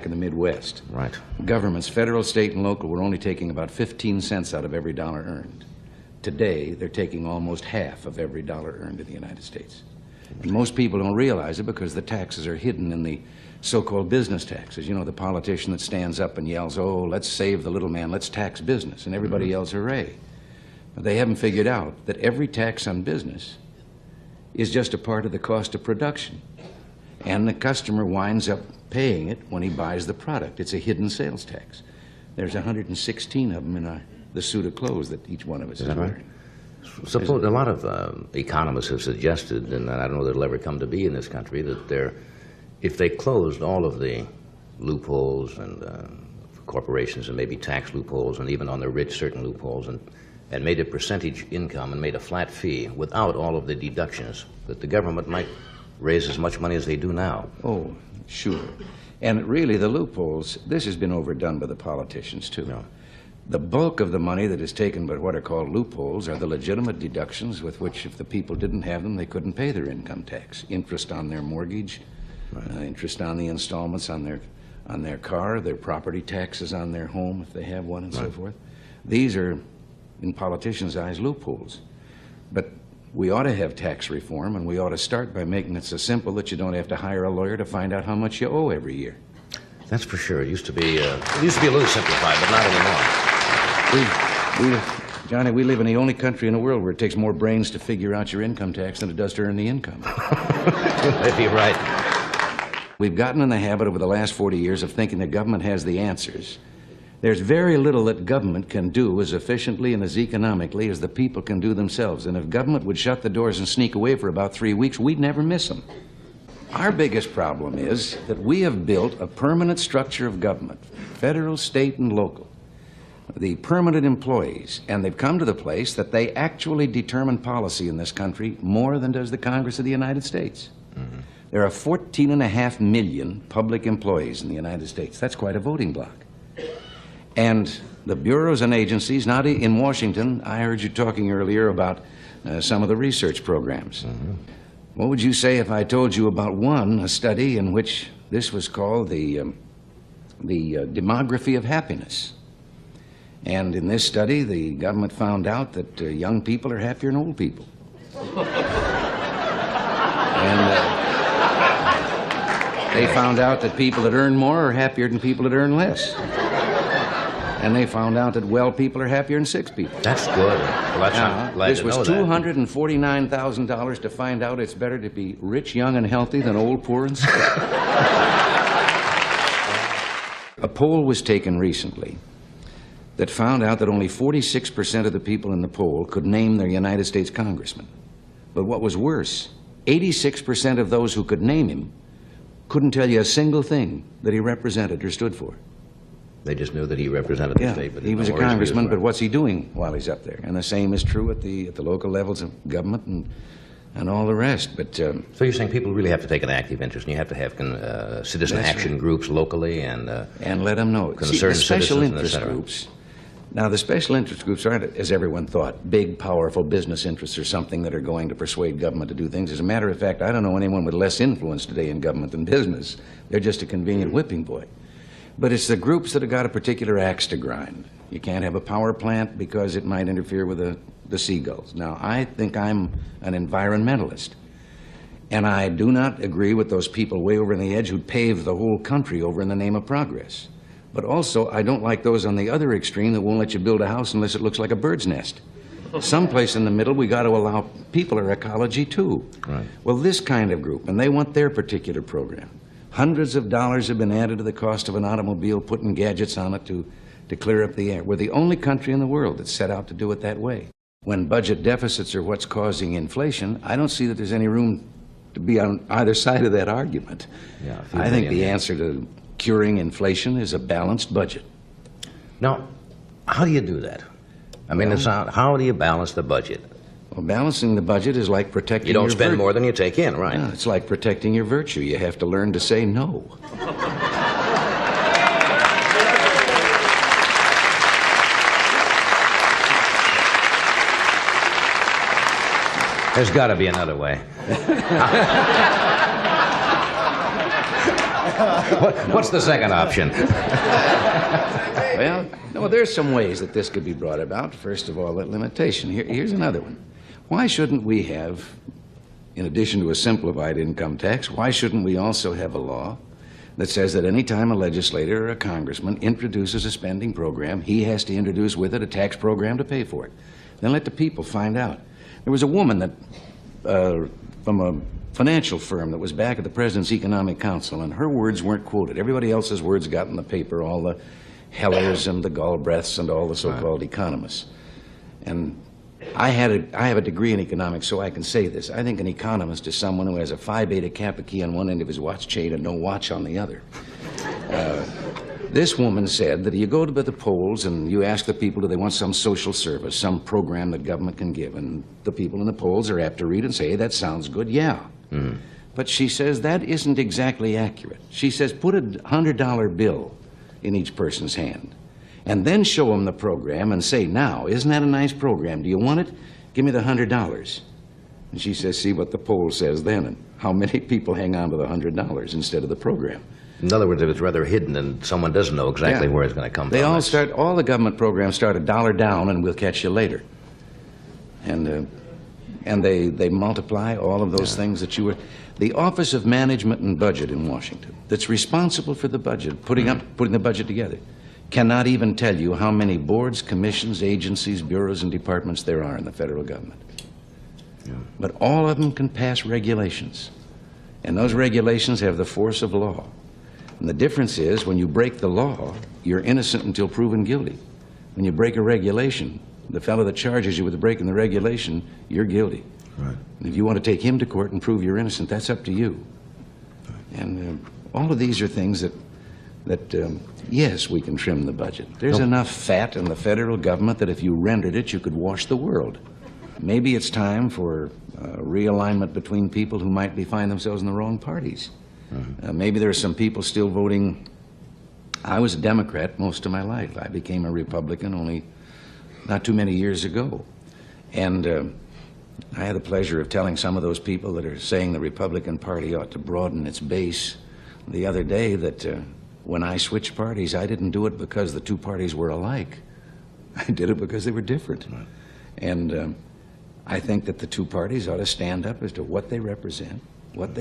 in the Midwest. Right. Governments, federal, state, and local, were only taking about 15 cents out of every dollar earned. Today, they're taking almost half of every dollar earned in the United States. And most people don't realize it because the taxes are hidden in the so-called business taxes. You know, the politician that stands up and yells, oh, let's save the little man, let's tax business, and everybody yells hooray. But they haven't figured out that every tax on business is just a part of the cost of production. And the customer winds up paying it when he buys the product. It's a hidden sales tax. There's 116 of them in the suit of clothes that each one of us is wearing. Suppose a lot of economists have suggested, and I don't know that it'll ever come to be in this country, that if they closed all of the loopholes and corporations and maybe tax loopholes and even on the rich certain loopholes and made a percentage income and made a flat fee without all of the deductions, that the government might raise as much money as they do now. Oh, sure. And really, the loopholes, this has been overdone by the politicians, too. No. The bulk of the money that is taken by what are called loopholes are the legitimate deductions with which, if the people didn't have them, they couldn't pay their income tax. Interest on their mortgage, interest on the installments on their car, their property taxes on their home, if they have one, and so forth. These are, in politicians' eyes, loopholes. But we ought to have tax reform, and we ought to start by making it so simple that you don't have to hire a lawyer to find out how much you owe every year. That's for sure. It used to be a little simplified, but not anymore. Johnny, we live in the only country in the world where it takes more brains to figure out your income tax than it does to earn the income. That'd be right. We've gotten in the habit over the last 40 years of thinking that government has the answers. There's very little that government can do as efficiently and as economically as the people can do themselves. And if government would shut the doors and sneak away for about 3 weeks, we'd never miss them. Our biggest problem is that we have built a permanent structure of government, federal, state, and local. The permanent employees, and they've come to the place that they actually determine policy in this country more than does the Congress of the United States. Mm-hmm. There are 14.5 million public employees in the United States. That's quite a voting bloc. And the bureaus and agencies, now in Washington, I heard you talking earlier about some of the research programs. Mm-hmm. What would you say if I told you about a study in which this was called the demography of happiness? And in this study, the government found out that young people are happier than old people. And they found out that people that earn more are happier than people that earn less. And they found out that well people are happier than sick people. That's good. Well, that's glad this to was know $249,000 to find out it's better to be rich, young, and healthy than old, poor, and sick. A poll was taken recently that found out that only 46% of the people in the poll could name their United States congressman. But what was worse, 86% of those who could name him couldn't tell you a single thing that he represented or stood for. They just knew that he represented the state. But he was a congressman, but what's he doing while he's up there? And the same is true at the local levels of government and all the rest. But so you're saying people really have to take an active interest, and you have to have citizen action groups locally and let them know. Concerned See, the special citizens interest groups. Now, the special interest groups aren't, as everyone thought, big, powerful business interests or something that are going to persuade government to do things. As a matter of fact, I don't know anyone with less influence today in government than business. They're just a convenient whipping boy. But it's the groups that have got a particular axe to grind. You can't have a power plant because it might interfere with the seagulls. Now, I think I'm an environmentalist. And I do not agree with those people way over on the edge who pave the whole country over in the name of progress. But also, I don't like those on the other extreme that won't let you build a house unless it looks like a bird's nest. Someplace in the middle, we got to allow people our ecology too. Right. Well, this kind of group, and they want their particular program. Hundreds of dollars have been added to the cost of an automobile, putting gadgets on it to clear up the air. We're the only country in the world that's set out to do it that way. When budget deficits are what's causing inflation, I don't see that there's any room to be on either side of that argument. Yeah, I think the answer to curing inflation is a balanced budget. Now, how do you do that? I mean, how do you balance the budget? Well, balancing the budget is like protecting your You don't spend more than you take in, right? No, it's like protecting your virtue. You have to learn to say no. There's got to be another way. What's the second option? Well, no, there's some ways that this could be brought about. First of all, that limitation. Here's another one. Why shouldn't we have, in addition to a simplified income tax, why shouldn't we also have a law that says that any time a legislator or a congressman introduces a spending program, he has to introduce with it a tax program to pay for it? Then let the people find out. There was a woman that, from a financial firm that was back at the President's Economic Council, and her words weren't quoted. Everybody else's words got in the paper, all the Hellers and the Galbraiths and all the so-called economists. And I have a degree in economics, so I can say this. I think an economist is someone who has a Phi Beta Kappa key on one end of his watch chain and no watch on the other. This woman said that you go to the polls and you ask the people, do they want some social service, some program that government can give? And the people in the polls are apt to read and say, hey, that sounds good, yeah. Mm-hmm. But she says that isn't exactly accurate. She says put a $100 bill in each person's hand and then show them the program and say, now, isn't that a nice program? Do you want it? Give me the $100. And she says, see what the poll says then, and how many people hang on to the $100 instead of the program. In other words, if it's rather hidden and someone doesn't know exactly where it's going to come from. All the government programs start $1 down and we'll catch you later. And they multiply all of those things that you were... The Office of Management and Budget in Washington, that's responsible for the budget, putting the budget together, cannot even tell you how many boards, commissions, agencies, bureaus, and departments there are in the federal government. Yeah. But all of them can pass regulations. And those regulations have the force of law. And the difference is, when you break the law, you're innocent until proven guilty. When you break a regulation, the fellow that charges you with breaking the regulation, you're guilty. Right. And if you want to take him to court and prove you're innocent, that's up to you. Right. And all of these are things that yes, we can trim the budget. There's enough fat in the federal government that if you rendered it, you could wash the world. Maybe it's time for realignment between people who might find themselves in the wrong parties. Mm-hmm. Maybe there are some people still voting. I was a Democrat most of my life. I became a Republican only not too many years ago. And I had the pleasure of telling some of those people that are saying the Republican Party ought to broaden its base the other day that when I switched parties, I didn't do it because the two parties were alike. I did it because they were different. Right. And I think that the two parties ought to stand up as to what they represent, what they